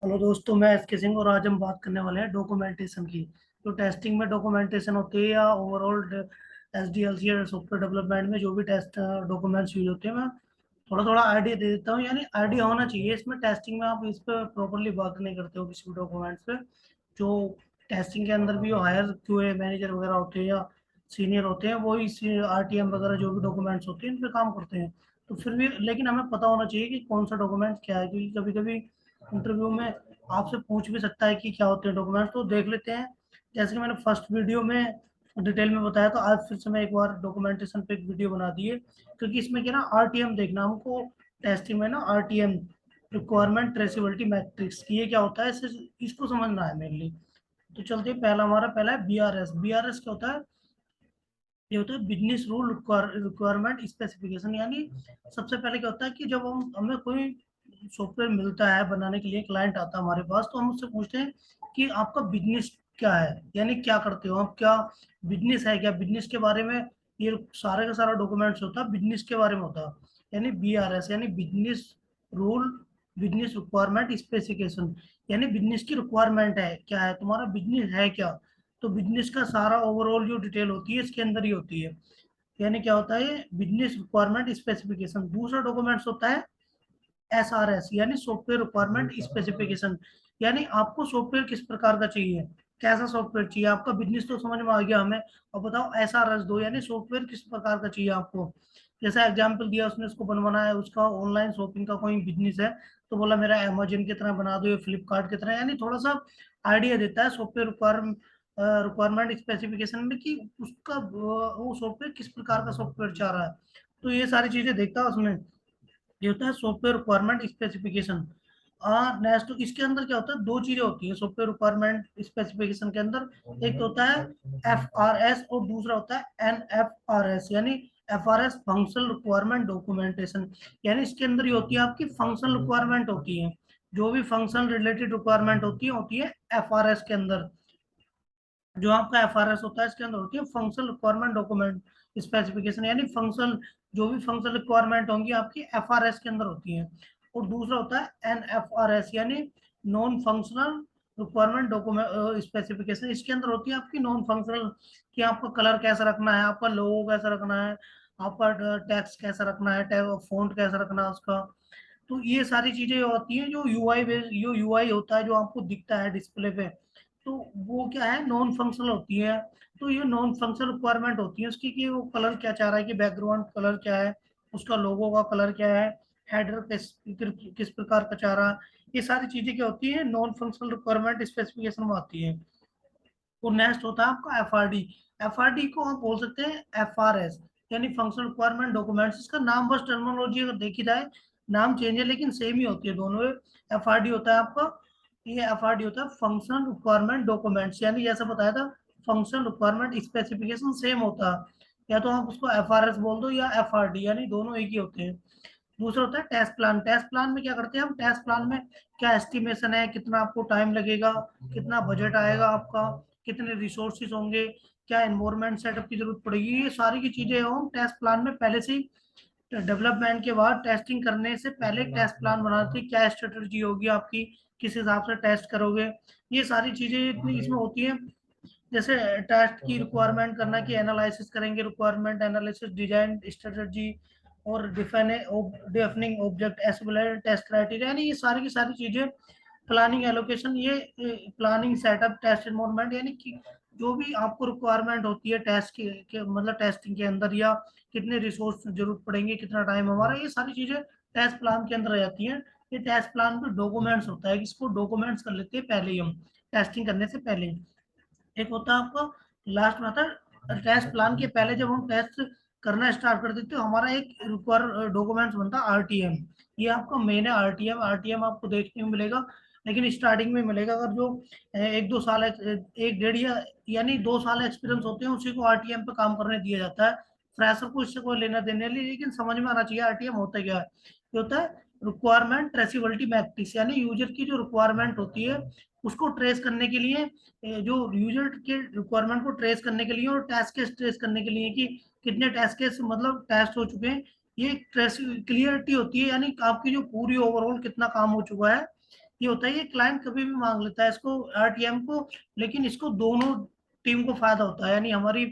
Hello दोस्तों, मैं SK Singh और आज हम बात करने वाले हैं डॉक्यूमेंटेशन की। तो टेस्टिंग में डॉक्यूमेंटेशन होती है या overall S D L C या सॉफ्टवेयर डेवलपमेंट में जो भी टेस्ट डॉक्यूमेंट्स यूज होते हैं, मैं थोड़ा थोड़ा आइडिया दे देता हूँ। यानी आइडिया होना चाहिए इसमें। टेस्टिंग में आप इस पर प्रॉपरली वर्क नहीं करते हो किसी भी डॉक्यूमेंट्स पे। जो टेस्टिंग के अंदर भी हायर क्यूए मैनेजर वगैरह होते हैं या सीनियर होते हैं, वो इस आर टी एम वगैरह जो भी डॉक्यूमेंट्स होते हैं इन पे काम करते हैं। तो फिर भी लेकिन हमें पता होना चाहिए कि कौन सा डॉक्यूमेंट क्या है, क्योंकि कभी कभी इंटरव्यू में आपसे पूछ भी सकता है कि क्या होते हैं डॉक्यूमेंट्स। तो देख लेते हैं। जैसे कि मैंने फर्स्ट वीडियो में डिटेल में बताया, तो आज फिर से मैं एक बार डॉक्यूमेंटेशन पे एक वीडियो बना दी है, क्योंकि इसमें क्या ना आरटीएम देखना हमको। टेस्टिंग में ना आरटीएम, रिक्वायरमेंट ट्रेसेबिलिटी मैट्रिक्स, ये क्या होता है, इसको समझना है मेनली। तो चलते हैं, पहला है बीआरएस। बीआरएस क्या होता है? ये होता है बिजनेस रूल रिक्वायरमेंट स्पेसिफिकेशन। यानी सबसे पहले क्या होता है कि जब हम हमें कोई सॉफ्टवेयर मिलता है बनाने के लिए, क्लाइंट आता है हमारे पास, तो हम उससे पूछते हैं कि आपका बिजनेस क्या है, यानी क्या करते हो आप, क्या बिजनेस है, क्या बिजनेस के बारे में। ये सारे का सारा डॉक्यूमेंट्स होता है बिजनेस के बारे में होता है। यानी बीआरएस यानी business rule, business requirement specification. यानी बिजनेस की रिक्वायरमेंट है क्या, है तुम्हारा बिजनेस है क्या। तो बिजनेस का सारा ओवरऑल जो डिटेल होती है इसके अंदर ही होती है। यानी क्या होता है, बिजनेस रिक्वायरमेंट स्पेसिफिकेशन। दूसरा डॉक्यूमेंट्स होता है एसआरएस, यानी सॉफ्टवेयर रिक्वायरमेंट स्पेसिफिकेशन। यानी आपको सॉफ्टवेयर किस प्रकार का चाहिए, कैसा सॉफ्टवेयर चाहिए। आपका बिजनेस तो समझ में आ गया हमें, और बताओ एसआरएस दो, यानी सॉफ्टवेयर किस प्रकार का चाहिए आपको। जैसा एग्जाम्पल दिया उसने, उसको बनवाना है, उसका ऑनलाइन शॉपिंग का कोई बिजनेस है, तो बोला मेरा अमेजन की तरह बना दो या फ्लिपकार्ट की तरह। यानी थोड़ा सा आइडिया देता है सॉफ्टवेयर रिक्वायरमेंट स्पेसिफिकेशन में कि उसका वो सॉफ्टवेयर किस प्रकार का सॉफ्टवेयर चाह रहा है। तो ये सारी चीजें देखता है उसमें। ये होता है सॉफ्टवेयर रिक्वायरमेंट स्पेसिफिकेशन। नेक्स्ट इसके अंदर क्या होता है, दो चीजें होती है सॉफ्टवेयर रिक्वायरमेंट स्पेसिफिकेशन के अंदर। एक तो होता है एफ आर एस और दूसरा होता है एन एफ आर एस, यानी F R S functional requirement documentation. यानी इसके अंदर ही होती है आपकी फंक्शनल रिक्वायरमेंट होती है। जो भी फंक्शनल रिलेटेड रिक्वायरमेंट होती है एफ आर एस के अंदर। जो आपका एफआरएस होता है इसके अंदर होती है फंक्शनल रिक्वायरमेंट डॉक्यूमेंट स्पेसिफिकेशन। यानी फंक्शनल, जो भी फंक्शनल रिक्वायरमेंट होंगी आपकी एफआरएस के अंदर होती है। और दूसरा होता है एनएफआरएस, यानी non functional requirement document specification. इसके अंदर होती है आपकी नॉन फंक्शनल, कि आपका कलर कैसा रखना है, आपका लोगो कैसा रखना है, आपका टेक्स्ट कैसा रखना है, फॉन्ट कैसा रखना है उसका। तो ये सारी चीजें होती हैं जो यूआई जो यूआई होता है, जो आपको दिखता है डिस्प्ले पे, तो वो क्या है, नॉन फंक्शनल होती है। तो ये नॉन फंक्शनल रिक्वायरमेंट होती है उसकी, कि वो कलर क्या चाह रहा है, कि बैकग्राउंड कलर क्या है, उसका लोगो का कलर क्या है, हेडर किस प्रकार का चाह रहा है। ये सारी चीजें क्या होती है, नॉन फंक्शनल रिक्वायरमेंट स्पेसिफिकेशन में आती है। और नेक्स्ट होता है आपका एफआरडी। एफआरडी को आप बोल सकते हैं एफआरएस, यानी फंक्शनल रिक्वायरमेंट डॉक्यूमेंट्स। इसका नाम बस टर्मिनोलॉजी अगर देखी जाए, नाम चेंज है लेकिन सेम ही होती है दोनों। एफआरडी होता है आपका, ये एफआरडी होता है फंक्शनल रिक्वायरमेंट डॉक्यूमेंट्स, यानी जैसा बताया था फंक्शनल रिक्वायरमेंट स्पेसिफिकेशन सेम होता है। या तो आप उसको एफआरएस बोल दो या एफआरडी, यानी दोनों एक ही होते हैं। दूसरा होता है टेस्ट प्लान। टेस्ट प्लान में क्या करते हैं हम, टेस्ट प्लान में क्या एस्टिमेशन है, कितना आपको टाइम लगेगा, कितना बजट आएगा आपका, कितने रिसोर्सेज होंगे, क्या एनवायरमेंट सेटअप की जरूरत पड़ेगी, ये सारी की चीजें हम टेस्ट प्लान में पहले से ही, डेवलपमेंट के बाद टेस्टिंग करने से पहले टेस्ट प्लान बनाते हैं, क्या स्ट्रेटजी होगी आपकी, किस हिसाब से टेस्ट करोगे। ये सारी चीजें इतनी इसमें होती हैं। जैसे टेस्ट की रिक्वायरमेंट करना, कि एनालिसिस करेंगे, रिक्वायरमेंट एनालिसिस, डिजाइन स्ट्रेटजी, और defining object as well as test criteria. यानी ये सारी की सारी चीजें, प्लानिंग एलोकेशन, ये प्लानिंग सेटअप टेस्ट एनवायरनमेंट, यानी कि जो भी आपको रिक्वायरमेंट होती है टेस्ट के मतलब टेस्टिंग के अंदर, या कितने रिसोर्स जरूरत पड़ेंगे, कितना टाइम हमारा, ये सारी चीजें टेस्ट प्लान के अंदर आ जाती हैं। ये टेस्ट प्लान पे डॉक्यूमेंट्स होता है, इसको डॉक्यूमेंट्स कर लेते हैं पहले ही हम, टेस्टिंग करने से पहले ही। एक होता है आपका लास्ट में आता है टेस्ट प्लान के पहले, जब हम टेस्ट करना स्टार्ट कर देते हो, हमारा एक रिक्वायर डॉक्यूमेंट्स बनता है आरटीएम। ये आपका मेन है आरटीएम। आरटीएम आपको देखने को मिलेगा, लेकिन स्टार्टिंग में मिलेगा। अगर जो एक दो साल एक डेढ़ या यानी 2 साल एक्सपीरियंस होते हैं, उसी को आरटीएम पे काम करने दिया जाता है। फ्रेशर को इससे कोई लेना देने नहीं, लेकिन समझ में आना चाहिए आरटीएम होता क्या है। ये होता है रिक्वायरमेंट ट्रेसिबिलिटी मैट्रिक्स, यानी यूजर की जो रिक्वायरमेंट होती है उसको ट्रेस करने के लिए, जो यूजर के रिक्वायरमेंट को ट्रेस करने के लिए और टेस्ट केस ट्रेस करने के लिए, कि कितने टेस्ट केस मतलब टेस्ट हो चुके हैं, ये ट्रेस क्लियरिटी होती है। यानी आपकी जो पूरी ओवरऑल कितना काम हो चुका है, ये होता है, ये क्लाइंट कभी भी मांग लेता है इसको, आरटीएम को, लेकिन इसको दोनों टीम को फायदा होता है, यानी हमारी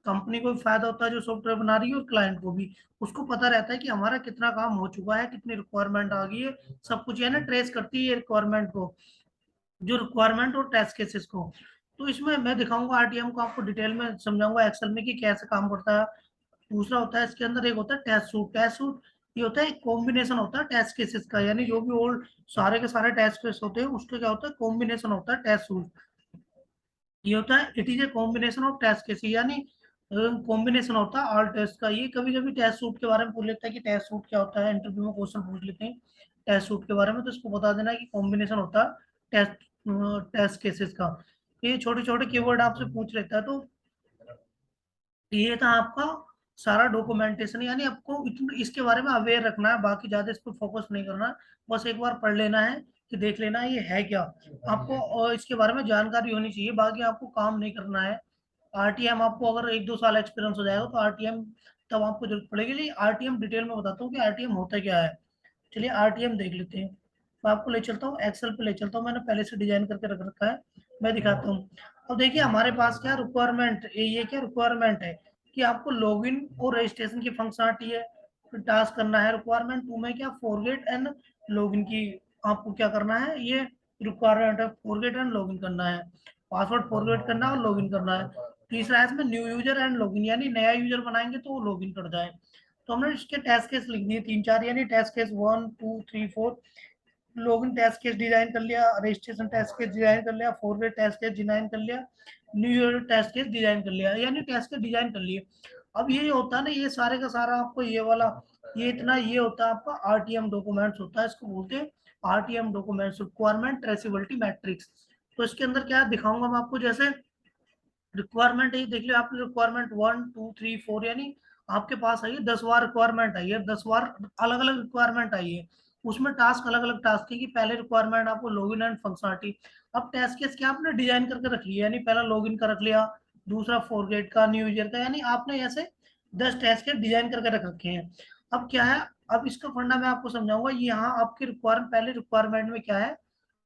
कंपनी को भी फायदा होता है जो सॉफ्टवेयर बना रही है, और क्लाइंट को भी। उसको पता रहता है कि हमारा कितना काम हो चुका है, कितनी रिक्वायरमेंट आ गई है, सब कुछ यानी ट्रेस करती है रिक्वायरमेंट को, जो रिक्वायरमेंट और टेस्ट केसेस को। तो इसमें मैं दिखाऊंगा आरटीएम को, आपको डिटेल में समझाऊंगा एक्सेल में कि कैसे काम करता है। दूसरा होता है इसके अंदर, एक होता है टेस्ट सूट। टेस्ट सूट ये होता है एक कॉम्बिनेशन होता है टेस्ट केसेस का, यानी जो भी ओल्ड सारे के सारे टेस्ट केस होते हैं उसके क्या होता है, कॉम्बिनेशन होता है टेस्ट सूट। ये होता है it is a combination of test case, यानी कॉम्बिनेशन होता है ऑल टेस्ट का। ये कभी कभी टेस्ट सूट के बारे में पूछ लेता है कि टेस्ट सूट क्या होता है, इंटरव्यू में क्वेश्चन पूछ लेते हैं टेस्ट सूट के बारे में, तो इसको बता देना है कि कॉम्बिनेशन होता है टेस्ट टेस्ट केसेस का। ये छोटे छोटे कीवर्ड आपसे पूछ लेता है। तो ये था आपका सारा डॉक्यूमेंटेशन, यानी आपको इतना इसके बारे में अवेयर रखना है, बाकी ज्यादा इस पर फोकस नहीं करना। बस एक बार पढ़ लेना है कि देख लेना है ये है क्या, आपको और इसके बारे में जानकारी होनी चाहिए, बाकी आपको काम नहीं करना है। आरटीएम आपको अगर 1-2 साल एक्सपीरियंस हो जाएगा तो आरटीएम तब आपको जरूरत पड़ेगी। लेकिन आरटीएम डिटेल में बताता हूँ कि आरटीएम होता क्या है। चलिए आरटीएम देख लेते हैं। मैं आपको ले चलता हूँ एक्सेल पे, ले चलता हूँ, मैंने पहले से डिजाइन करके रख रखा है, मैं दिखाता हूँ। अब देखिए हमारे पास क्या रिक्वायरमेंट, ये क्या रिक्वायरमेंट है कि आपको लॉगिन और रजिस्ट्रेशन की फंक्शनलिटी है, फिर टास्क करना है। रिक्वायरमेंट 2 में क्या, फॉरगेट एंड लॉगिन की आपको क्या करना है, ये रिक्वायरमेंट है, फॉरगेट एंड लॉगिन करना है, पासवर्ड फॉरगेट करना है और लॉगिन करना है। तीसरा है इसमें न्यू यूजर एंड लॉगिन, यानी नया यूजर बनाएंगे तो वो लॉगिन कर जाए। तो हमने इसके टेस्ट केस लिख दिए 3-4, यानी test case 1 2 3 4। Login test case design कर लिया, रजिस्ट्रेशन टेस्ट केस डिजाइन कर लिया, फॉरवर्ड टेस्ट केस डिजाइन कर लिया, new year test case design कर लिया, यानी टेस्ट केस डिजाइन कर लिए। अब ये होता है ना, ये सारे का सारा आपको ये वाला, ये इतना ये होता है आपका आरटीएम डॉक्यूमेंट्स होता है, इसको बोलते हैं RTM documents, requirement traceability matrix. तो इसके अंदर क्या दिखाऊंगा मैं आपको, जैसे रिक्वायरमेंट है, देख लियो आपने रिक्वायरमेंट 1 2 3 4, यानी आपके पास आई है 10 बार रिक्वायरमेंट आई है, 10 बार अलग अलग रिक्वायरमेंट आई है, उसमें टास्क अलग अलग टास्क है कि पहले रिक्वायरमेंट आपको लॉगिन एंड फंक्शनलिटी। अब टेस्ट केस क्या आपने डिजाइन करके रख लिया, यानी पहला लॉगिन का रख लिया, दूसरा फॉरगेट का, न्यू यूजर का, यानी आपने ऐसे 10 टेस्ट केस डिजाइन करके रख रखे हैं। अब क्या है, अब इसका फंडा मैं आपको समझाऊंगा। यहाँ आपकी रिक्वायरमेंट, पहले रिक्वायरमेंट में क्या है,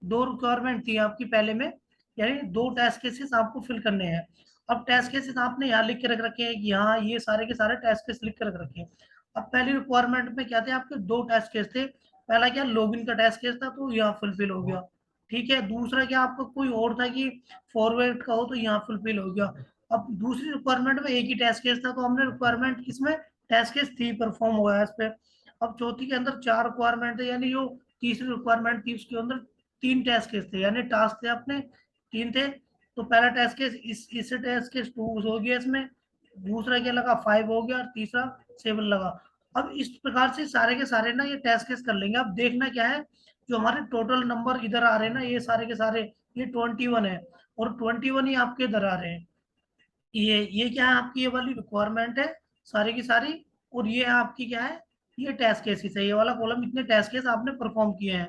2 रिक्वायरमेंट थी आपकी पहले में, यानी 2 टेस्ट केसेस आपको फिल करने हैं। अब टेस्ट केसेस आपने यहाँ लिख के रख रखे हैं कि यहाँ ये सारे के सारे टेस्ट केस लिख के रख रखे हैं। अब पहली रिक्वायरमेंट में क्या थे आपके, 2 टेस्ट केस थे। पहला क्या, लॉगिन का टेस्ट केस था, तो यहाँ फुलफिल हो गया, ठीक है। दूसरा क्या आपका कोई और था कि फॉरवर्ड का हो, तो यहाँ फुलफिल हो गया। अब दूसरी रिक्वायरमेंट में एक ही टेस्ट केस था, तो हमने रिक्वायरमेंट किसमें, टेस्ट केस 3 परफॉर्म हुआ है इस पे। अब चौथी के अंदर 4 रिक्वायरमेंट थे, यानी जो तीसरी रिक्वायरमेंट थी उसके अंदर 3 टेस्ट केस थे, यानी टास्क थे अपने 3 थे। तो पहला टेस्ट केस इससे टेस्ट केस 2 हो गया इसमें, दूसरा क्या लगा 5 हो गया, और तीसरा 7 लगा। अब इस प्रकार से सारे के सारे ना ये टेस्ट केस कर लेंगे। अब देखना क्या है, जो हमारे टोटल नंबर इधर आ रहे हैं ना, ये सारे के सारे ये 21 है, और 21 ही आपके इधर आ रहे हैं। ये क्या है, आपकी ये वाली रिक्वायरमेंट है सारी की सारी, और ये आपकी क्या है, ये टेस्ट केसेस है, ये वाला कॉलम, इतने टेस्ट केस आपने परफॉर्म किए हैं।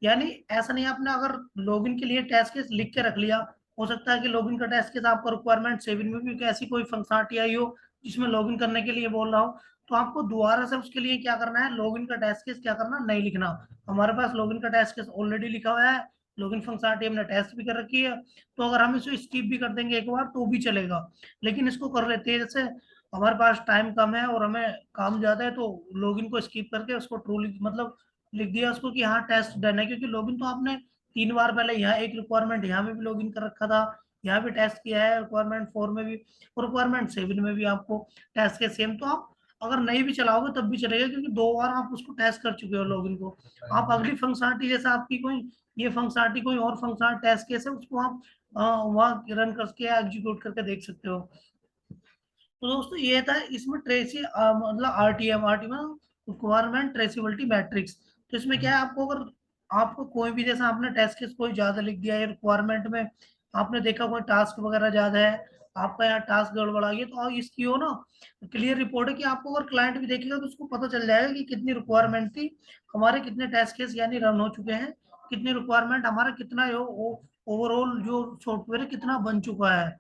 यानी ऐसा नहीं, आपने अगर लॉगिन के लिए टेस्ट केस लिख के रख लिया, हो सकता है कि लॉगिन का टेस्ट केस आपका रिक्वायरमेंट 7 में भी ऐसी कोई फंक्शनलिटी आई हो जिसमें लॉगिन करने के लिए बोल रहा हो, तो आपको दोबारा से उसके लिए क्या करना है, लॉगिन का टेस्ट केस क्या करना, नहीं लिखना। हमारे पास लॉगिन का टेस्ट केस ऑलरेडी लिखा हुआ है, लॉगिन फंक्शनलिटी हमने टेस्ट भी कर रखी है, तो अगर हम इसे स्किप भी कर देंगे एक बार तो भी चलेगा। लेकिन इसको कर लेते हैं, जैसे हमारे पास टाइम कम है और हमें काम ज्यादा है, तो लॉगिन को स्किप करके उसको ट्रू मतलब लिख दिया उसको कि हाँ टेस्ट डन है, क्योंकि लॉगिन तो आपने 3 बार पहले यहाँ एक रिक्वायरमेंट यहाँ में भी लॉगिन कर रखा था, यहाँ भी टेस्ट किया है, रिक्वायरमेंट 4 में भी और रिक्वायरमेंट 7 में भी आपको टेस्ट के सेम। तो आप अगर नहीं भी चलाओगे तब भी चलेगा, क्योंकि 2 बार आप उसको टेस्ट कर चुके हो लॉगिन को। आप अगली फंक्शनलिटी, जैसे आपकी कोई ये फंक्शनलिटी कोई और फंक्शनल टेस्ट केस है, उसको आप वहाँ रन करके एग्जीक्यूट करके देख सकते हो। तो दोस्तों ये था इसमें ट्रेसी मतलब RTM, RTM requirement traceability matrix. तो इसमें क्या है, आपको अगर आपको कोई भी, जैसा आपने टेस्ट केस कोई ज्यादा लिख दिया है रिक्वायरमेंट में, आपने देखा कोई टास्क वगैरह ज्यादा है, आपका यहाँ टास्क गड़बड़ा गया, तो इसकी हो ना क्लियर रिपोर्ट है कि आपको अगर क्लाइंट भी देखेगा तो उसको पता चल जाएगा कि कितनी रिक्वायरमेंट थी, हमारे कितने टेस्ट केस यानी रन हो चुके हैं, कितनी रिक्वायरमेंट हमारा कितना ओवरऑल जो सॉफ्टवेयर कितना बन चुका है।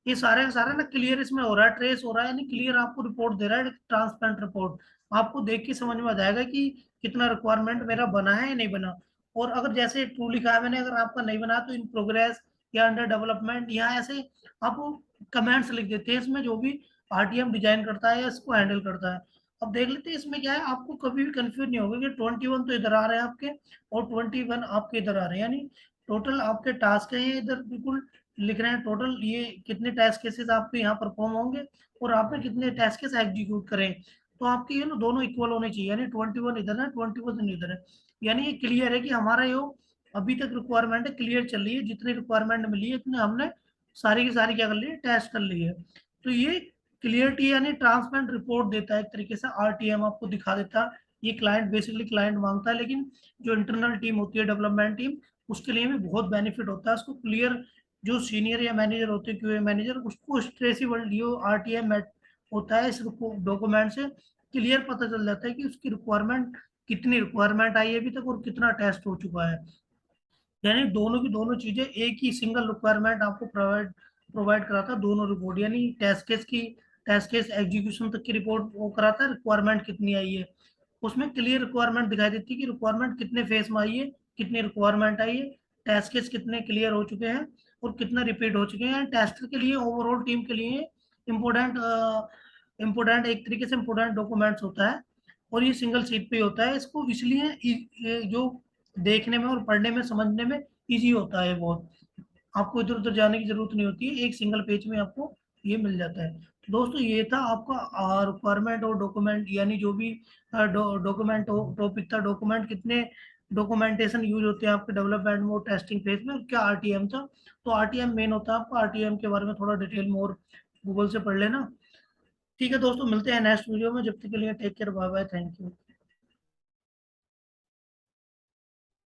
ये सारे का सारा ना क्लियर इसमें हो रहा है, ट्रेस हो रहा है, यानी क्लियर आपको रिपोर्ट दे रहा है, ट्रांसपेरेंट रिपोर्ट। आपको देख के समझ में आ जाएगा कि कितना रिक्वायरमेंट मेरा बना है या नहीं बना। और अगर जैसे टू लिखा है मैंने, अगर आपका नहीं बना तो इन प्रोग्रेस या अंडर डेवलपमेंट, यहाँ ऐसे आप कमेंट्स लिख देते हैं इसमें, जो भी आरटीएम डिजाइन करता है या इसको हैंडल करता है। अब देख लेते हैं इसमें क्या है, आपको कभी भी कंफ्यूज नहीं होगा कि 21 तो इधर आ रहे हैं आपके और 21 आपके इधर आ रहे हैं, यानी टोटल आपके टास्क है ये इधर बिल्कुल लिख रहे हैं, टोटल ये कितने टेस्ट केसेस आपके यहाँ परफॉर्म होंगे और आपने कितने टेस्ट केस एग्जीक्यूट करें। तो आपके ये ना दोनों इक्वल होने चाहिए, यानी 21 इधर है, 21 इधर है, यानी ये क्लियर है कि हमारा ये अभी तक रिक्वायरमेंट है क्लियर चल रही है, जितनी रिक्वायरमेंट मिली है इतने हमने सारी की सारी क्या कर ली है, टेस्ट कर ली है। तो ये क्लियरिटी यानी ट्रांसपेरेंट रिपोर्ट देता है एक तरीके से, आरटीएम आपको दिखा देता है। ये क्लाइंट बेसिकली क्लाइंट मांगता है, लेकिन जो इंटरनल टीम होती है डेवलपमेंट टीम, उसके लिए भी बहुत बेनिफिट होता है उसको क्लियर, जो सीनियर या मैनेजर होते हैं क्यूए मैनेजर, उसको स्ट्रेसिबल जो आरटीएम होता है इस डॉक्यूमेंट से क्लियर पता चल जाता है कि उसकी रिक्वायरमेंट कितनी रिक्वायरमेंट आई है अभी तक और कितना टेस्ट हो चुका है। यानी दोनों की दोनों चीजें एक ही सिंगल रिक्वायरमेंट आपको प्रोवाइड प्रोवाइड कराता है, दोनों रिपोर्ट, यानी टेस्ट केस एग्जीक्यूशन तक की रिपोर्ट वो कराता है, रिक्वायरमेंट कितनी आई है उसमें क्लियर रिक्वायरमेंट दिखाई देती है कि रिक्वायरमेंट कितने फेज में आई है, कितनी रिक्वायरमेंट आई है, टेस्ट केस कितने क्लियर हो चुके हैं और कितना रिपीट हो चुके हैं। टेस्टर के लिए ओवरऑल टीम के लिए इम्पोर्टेंट इम्पोर्टेंट एक तरीके से इम्पोर्टेंट डॉक्यूमेंट्स होता है, और ये सिंगल सीट पे होता है, इसको इसलिए ये जो देखने में और पढ़ने में समझने में इजी होता है बहुत, आपको इधर उधर जाने की जरूरत नहीं होती है, एक सिंगल पेज में आपको ये मिल जाता है। तो दोस्तों ये था आपका रिक्वायरमेंट और डॉक्यूमेंट, यानी जो भी डॉक्यूमेंट टॉपिक था, डॉक्यूमेंट कितने डॉक्यूमेंटेशन यूज होते हैं आपके डेवलपमेंट में और टेस्टिंग फेज में, और क्या आरटीएम था। तो आरटीएम मेन होता है, आपका आरटीएम के बारे में थोड़ा डिटेल में और गूगल से पढ़ लेना। ठीक है दोस्तों, मिलते हैं नेक्स्ट वीडियो में, जब तक के लिए take care, bye bye, thank you.